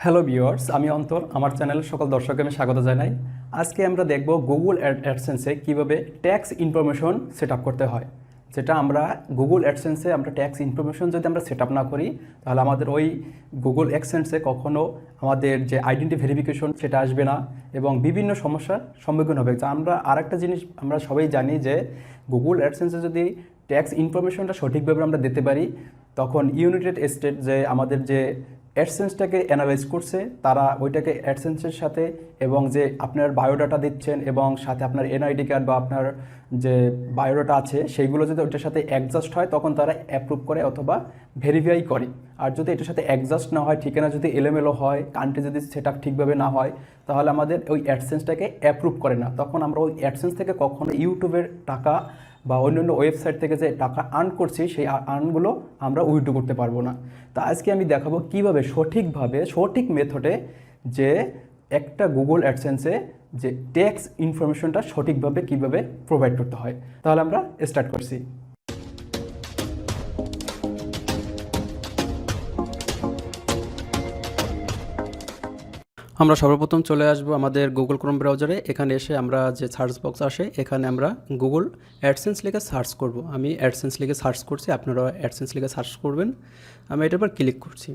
Hello viewers, আমি অন্তর। আমার চ্যানেলের সকল দর্শককে আমি স্বাগত জানাই। আজকে আমরা দেখব গুগল অ্যাডসেন্সে কীভাবে ট্যাক্স ইনফরমেশন সেট আপ করতে হয়। যেটা আমরা গুগল অ্যাডসেন্সে আমরা ট্যাক্স ইনফরমেশন যদি আমরা সেট আপ না করি, তাহলে আমাদের ওই গুগল অ্যাডসেন্সে কখনো আমাদের যে আইডেন্টি ভেরিফিকেশন সেটা আসবে না এবং বিভিন্ন সমস্যার সম্মুখীন হবে। যা আমরা আরেকটা জিনিস আমরা সবাই জানি যে গুগল অ্যাডসেন্সে যদি ট্যাক্স ইনফরমেশনটা সঠিকভাবে আমরা দিতে পারি, তখন ইউনাইটেড স্টেট যে আমাদের যে অ্যাডসেন্সটাকে অ্যানালাইজ করছে, তারা ওইটাকে অ্যাডসেন্সের সাথে এবং যে আপনার বায়োডাটা দিচ্ছেন এবং সাথে আপনার এনআইডি কার্ড বা আপনার যে বায়োডাটা আছে সেইগুলো যদি ওইটার সাথে অ্যাডজাস্ট হয়, তখন তারা অ্যাপ্রুভ করে অথবা ভেরিফাই করে। আর যদি এটার সাথে অ্যাডজাস্ট না হয়, ঠিকানা যদি এলোমেলো হয়, কান্ট্রি যদি সেট আপ ঠিকভাবে না হয়, তাহলে আমাদের ওই অ্যাডসেন্সটাকে অ্যাপ্রুভ করে না। তখন আমরা ওই অ্যাডসেন্স থেকে কখনো ইউটিউবের টাকা বা অন্যান্য ওয়েবসাইট থেকে যে টাকা আর্ন করছি, সেই আর্নগুলো আমরা উইথড্র করতে পারবো না। তা আজকে আমি দেখাবো কীভাবে সঠিক মেথডে যে একটা গুগল অ্যাডসেন্সে যে ট্যাক্স ইনফরমেশনটা সঠিকভাবে কীভাবে প্রোভাইড করতে হয়। তাহলে আমরা স্টার্ট করছি। আমরা সর্বপ্রথম চলে আসবো আমাদের গুগল ক্রোম ব্রাউজারে। এখানে এসে আমরা যে সার্চ বক্স আসে, এখানে আমরা গুগল অ্যাডসেন্স লিখে সার্চ করব। আমি অ্যাডসেন্স লিখে সার্চ করছি, আপনারা অ্যাডসেন্স লিখে সার্চ করবেন। আমি এটার উপর ক্লিক করছি।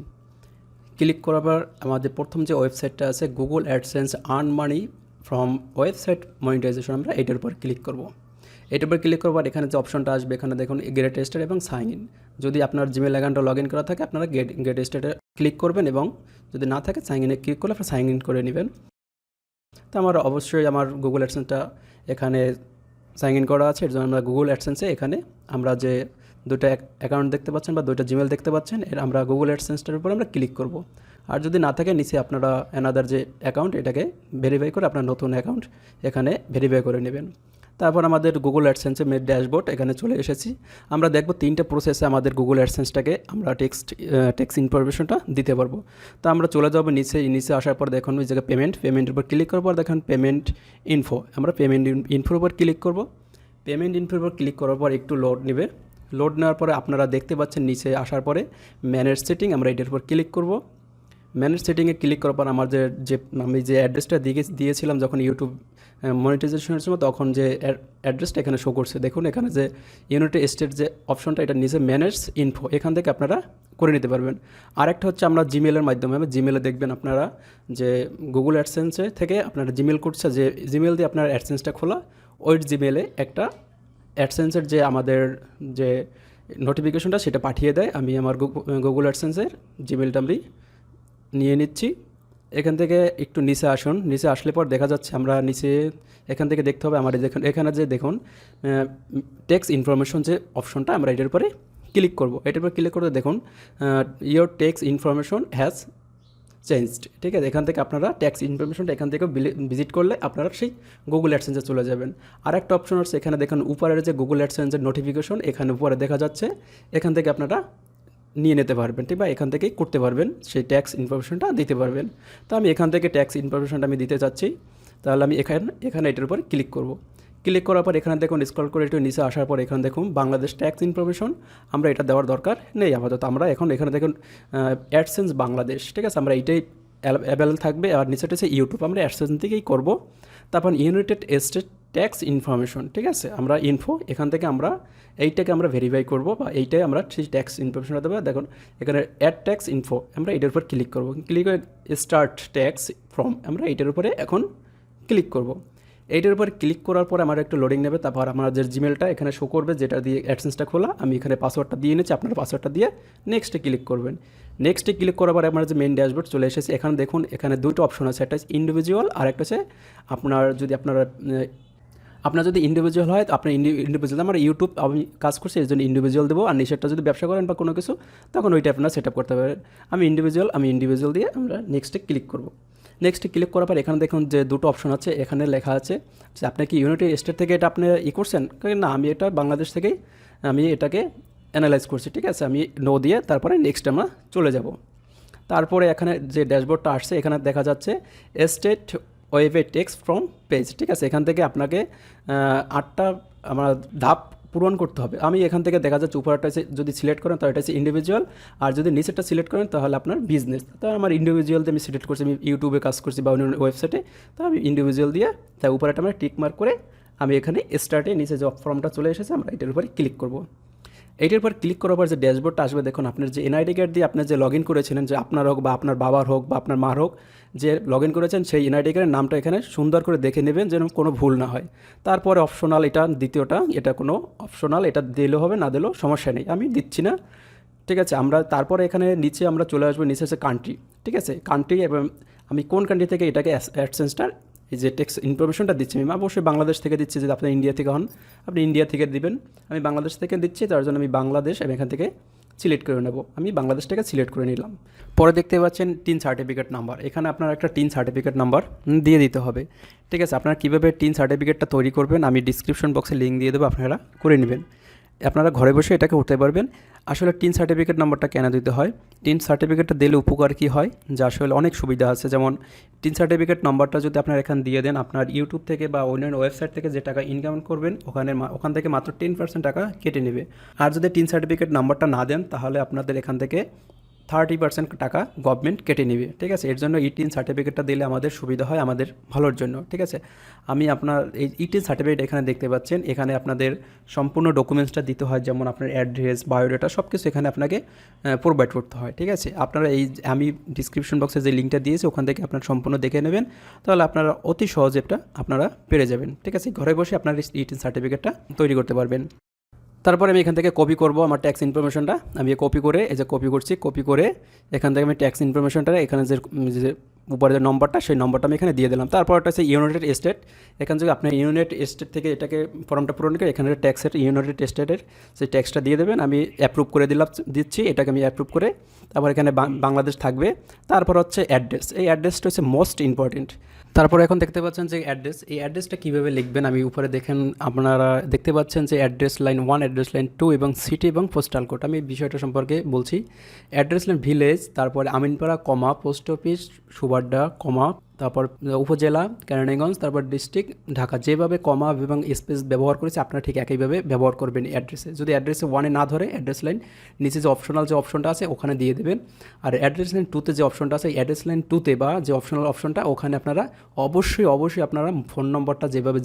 ক্লিক করার পর আমাদের প্রথম যে ওয়েবসাইটটা আছে Google AdSense earn money from website monetisation, আমরা এটার উপর ক্লিক করব। এটার উপর ক্লিক করবার এখানে যে অপশনটা আসবে, এখানে দেখুন গেট স্টার্ট এবং সাইন ইন। যদি আপনার জিমেল অ্যাকাউন্টে লগ ইন করা থাকে, আপনারা গেট স্টার্টে ক্লিক করবেন এবং যদি না থাকে সাইন ইনে ক্লিক করলে আপনারা সাইন ইন করে নেবেন। তো আমার অবশ্যই আমার গুগল অ্যাডসেন্সটা এখানে সাইন ইন করা আছে। এর জন্য আমরা গুগল অ্যাডসেন্সে এখানে আমরা যে দুটো অ্যাকাউন্ট দেখতে পাচ্ছেন বা দুটো জিমেল দেখতে পাচ্ছেন, এর আমরা গুগল অ্যাডসেন্সটার উপর আমরা ক্লিক করব। আর যদি না থাকে, নিচে আপনারা অ্যানাদার যে অ্যাকাউন্ট, এটাকে ভেরিফাই করে আপনার নতুন অ্যাকাউন্ট এখানে ভেরিফাই করে নেবেন। তারপর আমাদের গুগল অ্যাডসেন্সের মেন ড্যাশবোর্ড এখানে চলে এসেছি। আমরা দেখব তিনটে প্রসেসে আমাদের গুগল অ্যাডসেন্সটাকে আমরা ট্যাক্স ইনফরমেশনটা দিতে পারবো। তো আমরা চলে যাব নিচে আসার পর দেখুন ওই জায়গায় পেমেন্টের উপর ক্লিক করার পর দেখুন পেমেন্ট ইনফো। আমরা পেমেন্ট ইনফোর উপর ক্লিক করব। পেমেন্ট ইনফোর উপর ক্লিক করার পর একটু লোড নেবে। লোড নেওয়ার পরে আপনারা দেখতে পাচ্ছেন নিচে আসার পরে ম্যানেজ সেটিং, আমরা এটার উপর ক্লিক করব। ম্যানেজ সেটিংয়ে ক্লিক করার পর আমার আমি যে অ্যাড্রেসটা দিয়েছিলাম যখন ইউটিউব মনিটাইজেশনের সময়, তখন যে অ্যাড্রেসটা এখানে শো করছে, দেখুন এখানে যে ইউনাইটেড স্টেট যে অপশনটা, এটা নিচে ম্যানেজ ইনফো, এখান থেকে আপনারা করে নিতে পারবেন। আরেকটা হচ্ছে আমরা জিমেলের মাধ্যমে, জিমেলে দেখবেন আপনারা যে গুগল অ্যাডসেন্সে থেকে আপনারা জিমেল করছে, যে জিমেল দিয়ে আপনার অ্যাডসেন্সটা খোলা, ওই জিমেলে একটা অ্যাডসেন্সের যে আমাদের যে নোটিফিকেশনটা সেটা পাঠিয়ে দেয়। আমি আমার গুগল অ্যাডসেন্সের জিমেলটা আমি নিয়ে নিচ্ছি। এখান থেকে একটু নিচে আসুন। নিচে আসলে পর দেখা যাচ্ছে আমরা নিচে এখান থেকে দেখতে হবে আমার এখানে যে দেখুন ট্যাক্স ইনফরমেশন যে অপশনটা, আমরা এটার উপরে ক্লিক করব। এটার উপর ক্লিক করতে দেখুন your tax information has changed. ঠিক আছে, এখান থেকে আপনারা ট্যাক্স ইনফরমেশনটা এখান থেকে ভিজিট করলে আপনারা সেই গুগল অ্যাডসেন্সে চলে যাবেন। আর একটা অপশন আছে এখানে দেখুন উপরের যে গুগল অ্যাডসেন্সের নোটিফিকেশন, এখানে উপরে দেখা যাচ্ছে, এখান থেকে আপনারা নিয়ে নিতে পারবেন। ঠিক, বা এখান থেকেই করতে পারবেন, সেই ট্যাক্স ইনফরমেশনটা দিতে পারবেন। তো আমি এখান থেকে ট্যাক্স ইনফরমেশনটা আমি দিতে চাচ্ছি। তাহলে আমি এখানে এটার উপরে ক্লিক করব। ক্লিক করার পর এখানে দেখুন স্ক্রল করে একটু নিচে আসার পর এখানে দেখুন বাংলাদেশ ট্যাক্স ইনফরমেশন, আমরা এটা দেওয়ার দরকার নেই আপাতত। আমরা এখানে দেখুন অ্যাডসেন্স বাংলাদেশ, ঠিক আছে, আমরা এইটাই অ্যাভেলেবল থাকবে। আর নিচেটা হচ্ছে ইউটিউব, আমরা অ্যাডসেন্স থেকেই করব। তারপর ইউনাইটেড স্টেট ট্যাক্স ইনফরমেশন, ঠিক আছে, আমরা ইনফো, এখান থেকে আমরা এইটাকে আমরা ভেরিফাই করব বা এইটাই আমরা সেই ট্যাক্স ইনফরমেশনটা দেবো। দেখুন এখানে অ্যাড ট্যাক্স ইনফো, আমরা এটার উপর ক্লিক করব। ক্লিক করে স্টার্ট ট্যাক্স ফ্রম, আমরা এইটার উপরে এখন ক্লিক করব। এইটার উপর ক্লিক করার পর আমার একটু লোডিং নেবে। তারপর আমাদের জিমেলটা এখানে শো করবে, যেটা দিয়ে অ্যাডসেন্সটা খোলা। আমি এখানে পাসওয়ার্ডটা দিয়ে নিচ্ছি, আপনার পাসওয়ার্ডটা দিয়ে নেক্সটে ক্লিক করবেন। নেক্সটে ক্লিক করার পরে আমার যে মেন ড্যাশবোর্ড চলে এসেছে। এখানে দেখুন এখানে দুটো অপশন আছে, একটা হচ্ছে ইন্ডিভিজুয়াল আর একটা হচ্ছে আপনার যদি ইন্ডিভিজুয়াল হয়, আপনার ইন্ডিভিজুয়াল, আমার ইউটিউব আমি কাজ করছি এর জন্য ইন্ডিভিজুয়াল দেবো। আর নিচেরটা যদি ব্যবসা করেন বা কোনো কিছু, তখন ওইটা আপনারা সেট আপ করতে পারেন। আমি ইন্ডিভিজুয়াল দিয়ে আমরা নেক্সটে ক্লিক করব। নেক্সটে ক্লিক করার পর এখানে দেখুন যে দুটো অপশন আছে, এখানে লেখা আছে যে আপনি কি ইউনাইটেড স্টেট থেকে এটা আপনি করছেন না, আমি এটা বাংলাদেশ থেকেই আমি এটাকে অ্যানালাইজ করছি। ঠিক আছে, আমি নো দিয়ে তারপরে নেক্সট আমরা চলে যাব। তারপরে এখানে যে ড্যাশবোর্ডটা আসছে, এখানে দেখা যাচ্ছে স্টেট ওয়েবে টেক্সট ফ্রম পেজ। ঠিক আছে, এখান থেকে আপনাকে 8টা আমরা ধাপ পূরণ করতে হবে। আমি এখান থেকে দেখা যাচ্ছে উপরটা যদি সিলেক্ট করেন তাহলে এটা হচ্ছে ইন্ডিভিজুয়াল, আর যদি নিচেরটা সিলেক্ট করেন তাহলে আপনার বিজনেস। তো আমার ইন্ডিভিজুয়াল দিয়ে আমি সিলেক্ট করছি, আমি ইউটিউবে কাজ করছি বা অন্য ওয়েবসাইটে, তো আমি ইন্ডিভিজুয়াল দিয়ে তাই উপরটা আমরা টিক মার্ক করে আমি এখানে স্টার্টে নিচে যে ফর্মটা চলে এসেছে আমরা এটার উপরে ক্লিক করব। এইটার পর ক্লিক করার পর যে ড্যাশবোর্ডটা আসবে, দেখুন আপনার যে এনআইডি কার্ড দিয়ে আপনার যে লগ ইন করেছিলেন, যে আপনার হোক বা আপনার বাবার হোক বা আপনার মার হোক, যে লগ ইন করেছেন সেই এনআইডি কার্ডের নামটা এখানে সুন্দর করে দেখে নেবেন যেন কোনো ভুল না হয়। তারপরে অপশনাল এটা দ্বিতীয়টা, এটা কোনো অপশনাল, এটা দিলেও হবে না দিলেও সমস্যা নেই, আমি দিচ্ছি না। ঠিক আছে, আমরা তারপরে এখানে নিচে আমরা চলে আসবো, নিচে আছে কান্ট্রি। ঠিক আছে, কান্ট্রি এবং আমি কোন কান্ট্রি থেকে এটাকে অ্যাডসেন্সটার এই যে টেক্স ইনফরমেশনটা দিচ্ছি, আমি অবশ্যই বাংলাদেশ থেকে দিচ্ছি। যদি আপনি ইন্ডিয়া থেকে হন আপনি ইন্ডিয়া থেকে দিবেন, আমি বাংলাদেশ থেকে দিচ্ছি, তার জন্য আমি বাংলাদেশ আমি এখান থেকে সিলেক্ট করে নেব। আমি বাংলাদেশটাকে সিলেক্ট করে নিলাম। পরে দেখতে পাচ্ছেন টিন সার্টিফিকেট নাম্বার, এখানে আপনার একটা টিন সার্টিফিকেট নাম্বার দিয়ে দিতে হবে। ঠিক আছে, আপনারা কীভাবে টিন সার্টিফিকেটটা তৈরি করবেন আমি ডিসক্রিপশন বক্সে লিঙ্ক দিয়ে দেবো, আপনারা করে নেবেন। আপনারা ঘরে বসে এটাকে উঠতে পারবেন। আসলে টিন সার্টিফিকেট নাম্বারটা কেন দিতে হয়, টিন সার্টিফিকেটটা দিলে উপকার কী হয়, যে আসলে অনেক সুবিধা আছে। যেমন টিন সার্টিফিকেট নাম্বারটা যদি আপনার এখানে দিয়ে দেন, আপনার ইউটিউব থেকে বা অন্যান্য ওয়েবসাইট থেকে যে টাকা ইনকাম করবেন ওখান থেকে মাত্র 10% টাকা কেটে নেবে। আর যদি টিন সার্টিফিকেট নাম্বারটা না দেন তাহলে আপনাদের এখান থেকে 30% টাকা গভর্নমেন্ট কেটে নেবে। ঠিক আছে, এর জন্য ইটিন সার্টিফিকেটটা দিলে আমাদের সুবিধা হয়, আমাদের ভালোর জন্য। ঠিক আছে, আমি আপনার এই ইটিন সার্টিফিকেট এখানে দেখতে পাচ্ছেন, এখানে আপনাদের সম্পূর্ণ ডকুমেন্টসটা দিতে হয়, যেমন আপনার অ্যাড্রেস, বায়োডাটা সব কিছু এখানে আপনাকে প্রোভাইড করতে হয়। ঠিক আছে, আপনারা এই আমি ডিসক্রিপশন বক্সে যে লিঙ্কটা দিয়েছি ওখান থেকে আপনারা সম্পূর্ণ দেখে নেবেন, তাহলে আপনারা অতি সহজে এটা আপনারা পেরে যাবেন। ঠিক আছে, ঘরে বসে আপনার ইটিন সার্টিফিকেটটা তৈরি করতে পারবেন। তারপরে আমি এখান থেকে কপি করব আমার ট্যাক্স ইনফরমেশনটা, আমি কপি করে এই যে কপি করছি, কপি করে এখান থেকে আমি ট্যাক্স ইনফরমেশনটা এখানে যে উপরে যে নম্বরটা সেই নম্বরটা আমি এখানে দিয়ে দিলাম। তারপর একটা হচ্ছে ইউনাইটেড স্টেট, এখান থেকে আপনি ইউনাইটেড স্টেট থেকে এটাকে ফর্মটা পূরণ করে এখানে ট্যাক্সের ইউনাইটেড স্টেটের সেই ট্যাক্সটা দিয়ে দেবেন। আমি অ্যাপ্রুভ করে দিচ্ছি, এটাকে আমি অ্যাপ্রুভ করে তারপর এখানে বাংলাদেশ থাকবে। তারপর হচ্ছে অ্যাড্রেস, এই অ্যাড্রেসটা হচ্ছে মোস্ট ইম্পর্টেন্ট। তারপর এখন দেখতে পাচ্ছেন যে অ্যাড্রেস, এই অ্যাড্রেসটা কীভাবে লিখবেন আমি উপরে দেখেন, আপনারা দেখতে পাচ্ছেন যে অ্যাড্রেস লাইন 1, অ্যাড্রেস লাইন 2 এবং সিটি এবং পোস্টাল কোড। আমি বিষয়টা সম্পর্কে বলছি। অ্যাড্রেস লাইন ভিলেজ, তারপরে আমিনপাড়া কমা পোস্ট অফিস সুবাড্ডা কমা, তারপর উপজেলা কেরানীগঞ্জ, তারপর ডিস্ট্রিক্ট ঢাকা। যেভাবে কমা এবং স্পেস ব্যবহার করেছে আপনারা ঠিক একইভাবে ব্যবহার করবেন অ্যাড্রেসে। যদি অ্যাড্রেসে 1-এ না ধরে অ্যাড্রেস লাইন নিচে যে অপশনাল যে অপশনটা আছে ওখানে দিয়ে দেবেন। আর অ্যাড্রেস লাইন 2-তে যে অপশনটা আছে অ্যাড্রেস লাইন 2-তে বা যে অপশনাল অপশনটা ওখানে আপনারা অবশ্যই আপনারা ফোন নম্বরটা যেভাবে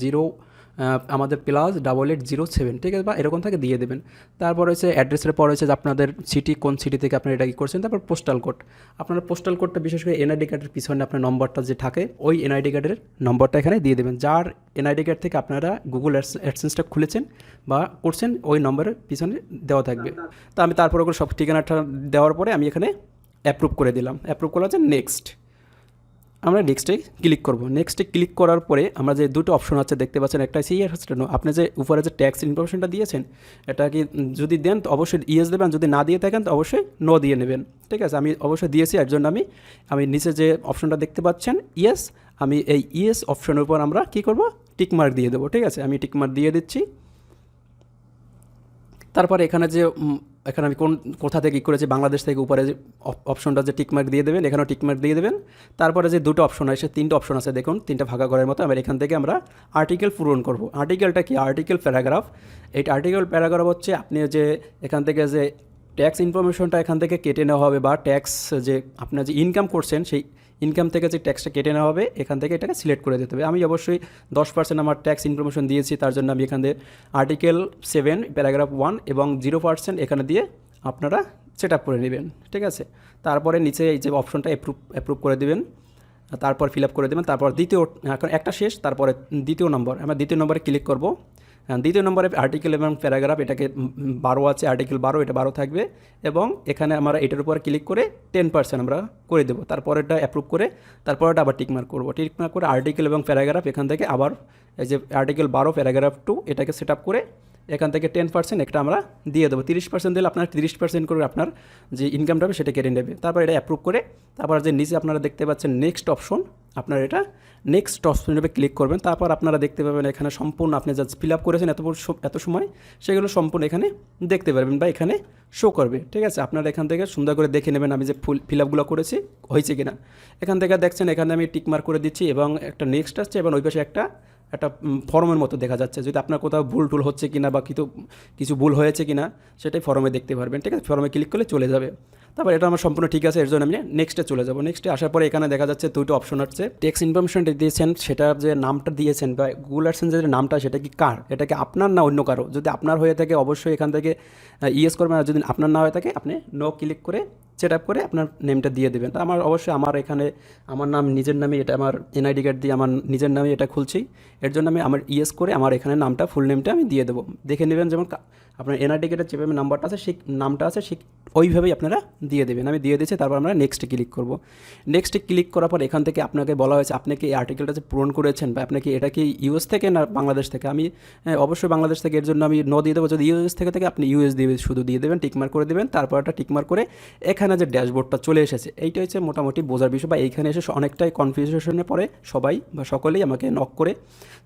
আমাদের +8807, ঠিক আছে, বা এরকম থাকে দিয়ে দেবেন। তারপর হচ্ছে অ্যাড্রেসের পর হচ্ছে যে আপনাদের সিটি, কোন সিটি থেকে আপনারা এটা কী করছেন। তারপর পোস্টাল কোড, আপনারা পোস্টাল কোডটা বিশেষ করে এনআইডি কার্ডের পিছনে আপনার নম্বরটা যে থাকে ওই এনআইডি কার্ডের নম্বরটা এখানে দিয়ে দেবেন। যার এনআইডি কার্ড থেকে আপনারা গুগল অ্যাডসেন্সটা খুলেছেন বা করছেন ওই নম্বরের পিছনে দেওয়া থাকবে। তো আমি তারপর ওগুলো সব ঠিকানাটা দেওয়ার পরে আমি এখানে অ্যাপ্রুভ করে দিলাম। অ্যাপ্রুভ করা হচ্ছে নেক্সট, আমরা নেক্সটে ক্লিক করব। নেক্সটে ক্লিক করার পরে আমরা যে দুটো অপশন আছে দেখতে পাচ্ছেন, একটা হচ্ছে ইয়েস, নো। আপনি যে উপরে যে ট্যাক্স ইনফরমেশনটা দিয়েছেন এটা কি যদি দেন তো অবশ্যই ইয়েস দেবেন, যদি না দিয়ে থাকেন তো অবশ্যই নো দিয়ে নেবেন। ঠিক আছে, আমি অবশ্যই দিয়েছি, এর জন্য আমি নিচে যে অপশনটা দেখতে পাচ্ছেন ইয়েস, আমি এই ইয়েস অপশনের উপর আমরা কী করব, টিকমার্ক দিয়ে দেবো। ঠিক আছে, আমি টিকমার্ক দিয়ে দিচ্ছি। তারপরে এখানে আমি কোথা থেকে কী করেছি, বাংলাদেশ থেকে উপরে যে অপশনটা যে টিকমার্ক দিয়ে দেবেন, এখানেও টিকমার্ক দিয়ে দেবেন। তারপরে যে দুটো অপশন আছে, 3টে অপশন আছে দেখুন, 3টা ভাগা করার মতো। এখান থেকে আমরা আর্টিকেল পূরণ করব। আর্টিকেলটা কি, আর্টিকেল প্যারাগ্রাফ। এই আর্টিকেল প্যারাগ্রাফ হচ্ছে আপনি যে এখান থেকে যে ট্যাক্স ইনফরমেশনটা এখান থেকে কেটে নেওয়া হবে, বা ট্যাক্স যে আপনার যে ইনকাম করছেন সেই ইনকাম থেকে যে ট্যাক্সটা কেটে নেওয়া হবে এখান থেকে এটাকে সিলেক্ট করে দিতে হবে। আমি অবশ্যই 10% আমার ট্যাক্স ইনফরমেশন দিয়েছি, তার জন্য আমি এখানে আর্টিকেল 7 প্যারাগ্রাফ 1 এবং 0% এখানে দিয়ে আপনারা সেট আপ করে নেবেন। ঠিক আছে, তারপরে নিচে এই যে অপশনটা অ্যাপ্রুভ করে দেবেন, তারপর ফিল আপ করে দেবেন। তারপর এখন একটা শেষ, তারপরে দ্বিতীয় নম্বর, আমরা দ্বিতীয় নম্বরে ক্লিক করব। দ্বিতীয় নম্বরে আর্টিকেল এবং প্যারাগ্রাফ, এটাকে 12 আছে, আর্টিকেল 12, এটা 12 থাকবে। এবং এখানে আমরা এটার উপর ক্লিক করে 10% আমরা করে দেবো। তারপর এটা অ্যাপ্রুভ করে তারপর এটা আবার টিকমার্ক করবো। টিকমার্ক করে আর্টিকেল এবং প্যারাগ্রাফ এখান থেকে আবার এই যে আর্টিকেল 12 প্যারাগ্রাফ 2 এটাকে সেট আপ করে এখান থেকে 10% একটা আমরা দিয়ে দেবো। 30% দিলে আপনার 30% করে আপনার যে ইনকামটা হবে সেটা কেটে নেবে। তারপর এটা অ্যাপ্রুভ করে তারপর যে নিচে আপনারা দেখতে পাচ্ছেন নেক্সট অপশন, আপনারা এটা নেক্সট অপশনে ক্লিক করবেন। তারপর আপনারা দেখতে পাবেন এখানে সম্পূর্ণ আপনি যা ফিল আপ করেছেন এত সময় সেগুলো সম্পূর্ণ এখানে দেখতে পারবেন বা এখানে শো করবে। ঠিক আছে, আপনারা এখান থেকে সুন্দর করে দেখে নেবেন আমি যে ফিল আপগুলো করেছি হয়েছে কিনা। এখান থেকে দেখছেন এখানে আমি টিকমার্ক করে দিচ্ছি এবং একটা নেক্সট আসছে এবং ওই পাশে একটা একটা ফর্মের মতো দেখা যাচ্ছে। যদি আপনার কোথাও ভুল টুল হচ্ছে কিনা বা কিছু ভুল হয়েছে কিনা সেটাই ফর্মে দেখতে পারবেন, ঠিক আছে। ফর্মে ক্লিক করলে চলে যাবে। তারপর এটা আমার সম্পূর্ণ ঠিক আছে, এর জন্য আমি নেক্সটে চলে যাব। নেক্সটে আসার পরে এখানে দেখা যাচ্ছে দুটো অপশন আছে। টেক্সট ইনফরমেশনটা দিয়েছেন, সেটা যে নামটা দিয়েছেন বা গুগল অ্যাডসেন্সের যে নামটা, সেটা কি কার, এটা কি আপনার না অন্য কারো। যদি আপনার হয়ে থাকে অবশ্যই এখান থেকে ইয়েস করবেন, আর যদি আপনার না হয়ে থাকে আপনি নো ক্লিক করে সেট আপ করে আপনার নেমটা দিয়ে দেবেন। আমার অবশ্যই আমার এখানে আমার নাম নিজের নামে, এটা আমার এনআইডি কার্ড দিয়ে আমার নিজের নামে এটা খুলছি। এর জন্য আমি আমার ইয়েস করে আমার এখানে নামটা ফুল নেমটা আমি দিয়ে দেবো। দেখে নেবেন যেমন আপনার এনআইডি কার্ডের যেভাবে নাম্বারটা আছে সেই নামটা আছে ঠিক ওইভাবেই আপনারা দিয়ে দেবেন। আমি দিয়ে দিয়েছি, তারপর আমরা নেক্সটে ক্লিক করব। নেক্সটে ক্লিক করার পর এখান থেকে আপনাকে বলা হয়েছে আপনি কি এই আর্টিকেলটা যে পূরণ করেছেন বা আপনি কি এটা কি ইউএস থেকে না বাংলাদেশ থেকে। আমি অবশ্যই বাংলাদেশ থেকে, এর জন্য আমি নো দিয়ে দেবো। যদি ইউএস থেকে আপনি ইউএস দিয়ে শুধু দিয়ে দেবেন, টিকমার্ক করে দেবেন। তারপর একটা টিকমার্ক করে এখানে যে ড্যাশবোর্ডটা চলে এসেছে, এইটা হচ্ছে মোটামুটি বোঝার বিষয়। বা এইখানে এসে অনেকটাই কনফিউশনে পড়ে সবাই বা সকলেই আমাকে নক করে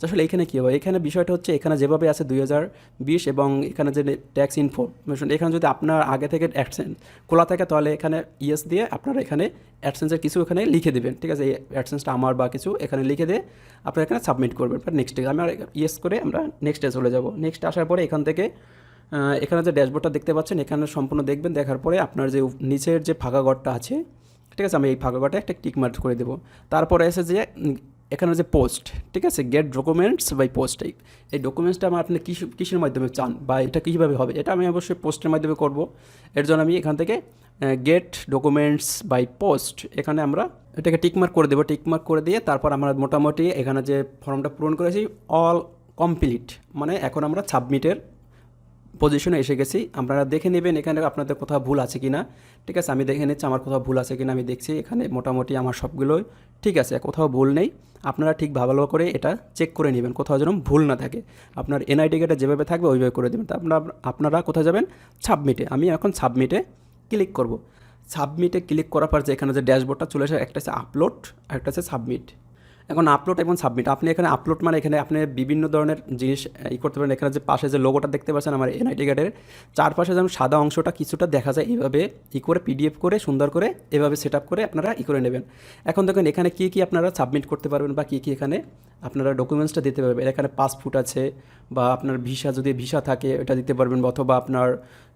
আসলে এইখানে কী হবে। এখানে বিষয়টা হচ্ছে এখানে যেভাবে আছে 2020 এবং এখানে যে ট্যাক্স ইনফরমেশন, এখানে যদি আপনার আগে থেকে অ্যাডসেন্স খোলা থাকে তাহলে এখানে ইয়েস দিয়ে আপনারা এখানে অ্যাডসেন্সের কিছু এখানে লিখে দেবেন, ঠিক আছে। এই অ্যাডসেন্সটা আমার বা কিছু এখানে লিখে দিয়ে আপনারা এখানে সাবমিট করবেন। নেক্সটে আমি ইয়েস করে আমরা নেক্সটে চলে যাব। নেক্সট আসার পরে এখান থেকে এখানে যে ড্যাশবোর্ডটা দেখতে পাচ্ছেন এখানে সম্পূর্ণ দেখবেন। দেখার পরে আপনার যে নিচের যে ফাঁকা ঘরটা আছে, ঠিক আছে, আমি এই ফাঁকা ঘরটা একটা টিক মার্ক করে দেবো। তারপরে এসে যে এখানে যে পোস্ট, ঠিক আছে, গেট ডকুমেন্টস বাই পোস্ট। এই ডকুমেন্টসটা আমার আপনি কিসের মাধ্যমে চান বা এটা কীভাবে হবে, এটা আমি অবশ্যই পোস্টের মাধ্যমে করব। এর জন্য আমি এখান থেকে গেট ডকুমেন্টস বাই পোস্ট এখানে আমরা এটাকে টিকমার্ক করে দেবো। টিকমার্ক করে দিয়ে তারপর আমরা মোটামুটি এখানে যে ফর্মটা পূরণ করেছি অল কমপ্লিট, মানে এখন আমরা সাবমিটের পজিশনে এসে গেছি। আপনারা দেখে নেবেন এখানে আপনাদের কোথাও ভুল আছে কি না, ঠিক আছে। আমি দেখে নিচ্ছি আমার কোথাও ভুল আছে কি না। আমি দেখছি এখানে মোটামুটি আমার সবগুলোই ঠিক আছে, কোথাও ভুল নেই। আপনারা ঠিক ভালো করে এটা চেক করে নেবেন, কোথাও যেন ভুল না থাকে। আপনার এনআইডি কার্ডে যেভাবে থাকবে ওইভাবে করে দেবেন। তা আপনারা কোথায় যাবেন, সাবমিটে। আমি এখন সাবমিটে ক্লিক করব। সাবমিটে ক্লিক করার পর যে এখানে যে ড্যাশবোর্ডটা চলে আসে, একটা আছে আপলোড আর একটা আছে সাবমিট। এখন আপলোড এবং সাবমিট, আপনি এখানে আপলোড মানে এখানে আপনি বিভিন্ন ধরনের জিনিস করতে পারেন। এখানে যে পাশে যে লোগোটা দেখতে পাচ্ছেন আমার এনআইডি কার্ডের চারপাশে যেমন সাদা অংশটা কিছুটা দেখা যায়, এইভাবে করে পিডিএফ করে সুন্দর করে এভাবে সেট আপ করে আপনারা করে নেবেন। এখন দেখুন এখানে কী কী আপনারা সাবমিট করতে পারবেন বা কী কী এখানে আপনারা ডকুমেন্টসটা দিতে পারবেন। এখানে পাসপোর্ট আছে বা আপনার ভিসা, যদি ভিসা থাকে এটা দিতে পারবেন, অথবা আপনার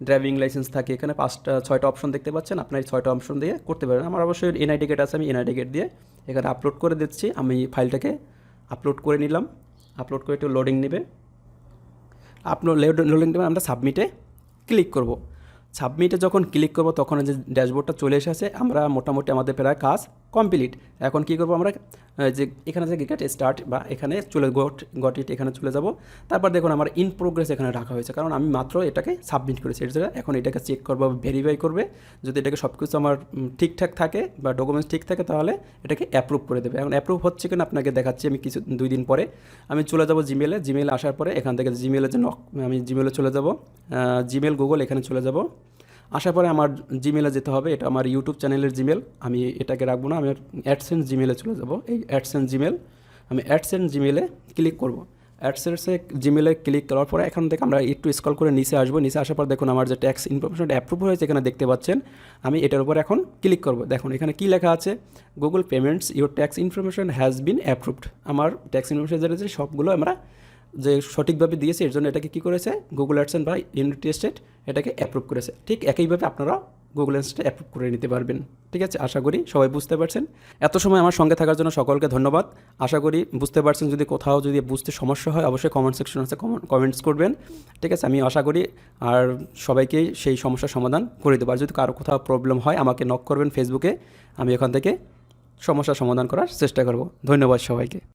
ড্রাইভিং লাইসেন্স থাকে। এখানে 5-6টা অপশন দেখতে পাচ্ছেন, আপনার এই 6টা অপশন দিয়ে করতে পারেন। আমার অবশ্যই এনআইডি কার্ড আছে, আমি এনআইডি কার্ড দিয়ে এখানে আপলোড করে দিচ্ছি। আমি ফাইলটাকে আপলোড করে নিলাম। আপলোড করে একটু লোডিং নেবে। লোডিং নেবে, আমরা সাবমিটে ক্লিক করব। সাবমিটে যখন ক্লিক করব তখন যে ড্যাশবোর্ডটা চলে এসেছে, আমরা মোটামুটি আমাদের প্রায় কাজ কমপ্লিট। এখন কী করবো আমরা, যে এখানে যে গেট স্টার্ট বা এখানে গট ইট এখানে চলে যাব। তারপর দেখুন আমার ইন প্রোগ্রেস এখানে রাখা হয়েছে, কারণ আমি মাত্র এটাকে সাবমিট করেছি। এর জন্য এখন এটাকে চেক করবো, ভেরিফাই করবে। যদি এটাকে সব কিছু আমার ঠিকঠাক থাকে বা ডকুমেন্টস ঠিক থাকে তাহলে এটাকে অ্যাপ্রুভ করে দেবে। এখন অ্যাপ্রুভ হচ্ছে কিনা আপনাকে দেখাচ্ছি আমি 2 দিন পরে। আমি চলে যাব জিমেলে আসার পরে এখান থেকে জিমেলের জন্য আমি জিমেলে চলে যাব। জিমেল গুগল এখানে চলে যাব। আসার পরে আমার জিমেলে যেতে হবে, এটা আমার ইউটিউব চ্যানেলের জিমেল, আমি এটাকে রাখবো না। আমি অ্যাডসেন্স জিমেলে চলে যাব। এই অ্যাডসেন্স জিমেল, আমি অ্যাডসেন্স জিমেলে ক্লিক করব। অ্যাডসেন্সে জিমেলে ক্লিক করার পরে এখান থেকে আমরা একটু স্ক্রল করে নিচে আসবো। নিচে আসার পর দেখুন আমার যে ট্যাক্স ইনফরমেশনটা অ্যাপ্রুভ হয়েছে এখানে দেখতে পাচ্ছেন। আমি এটার উপর এখন ক্লিক করব। দেখুন এখানে কী লেখা আছে, Google payments your tax information has been approved. আমার ট্যাক্স ইনফরমেশন যেটা সবগুলো আমরা যে সঠিকভাবে দিয়েছি, এর জন্য এটাকে কী করেছে গুগল অ্যাডসেন্স বা ইউনাইটেড স্টেট এটাকে অ্যাপ্রুভ করেছে। ঠিক একইভাবে আপনারা গুগল অ্যাডসেন্সটা অ্যাপ্রুভ করে নিতে পারবেন। ঠিক আছে, আশা করি সবাই বুঝতে পারছেন। এত সময় আমার সঙ্গে থাকার জন্য সকলকে ধন্যবাদ। আশা করি বুঝতে পারছেন। যদি কোথাও যদি বুঝতে সমস্যা হয় অবশ্যই কমেন্ট সেকশন আছে, কমেন্টস করবেন। ঠিক আছে, আমি আশা করি আর সবাইকেই সেই সমস্যার সমাধান করে দেবো। আর যদি কারো কোথাও প্রবলেম হয় আমাকে নক করবেন ফেসবুকে, আমি এখান থেকে সমস্যার সমাধান করার চেষ্টা করব। ধন্যবাদ সবাইকে।